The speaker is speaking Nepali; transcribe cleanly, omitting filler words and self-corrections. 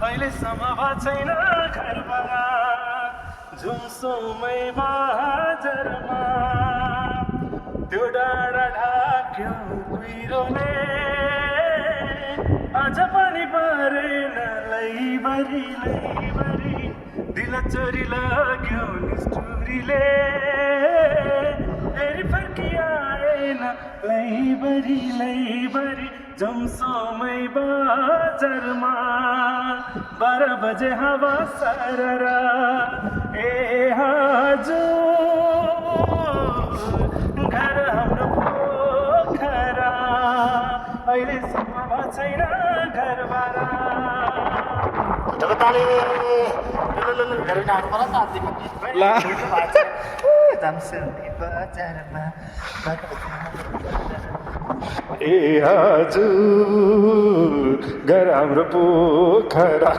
अहिलेसम्म भएको छैन घरबारा झुमसुमै बजारमा त्यो डाँडा ढाक्यो कुहिरोले अझ पनि परेन लैभरि दिल चोरी लाग्यो निष्ठुरीले फेरि फर्किआएन लैभरि झुमसुमै बजारमा 12 बजे हावा सररा ए हजुर घर हाम्रो पोखरा अहिलेसम्म भएको छैन घरबारा जगताले घर नाम पर साथी ला झुमसुमै बजारमा ए हजुर घर हाम्रो पोखरा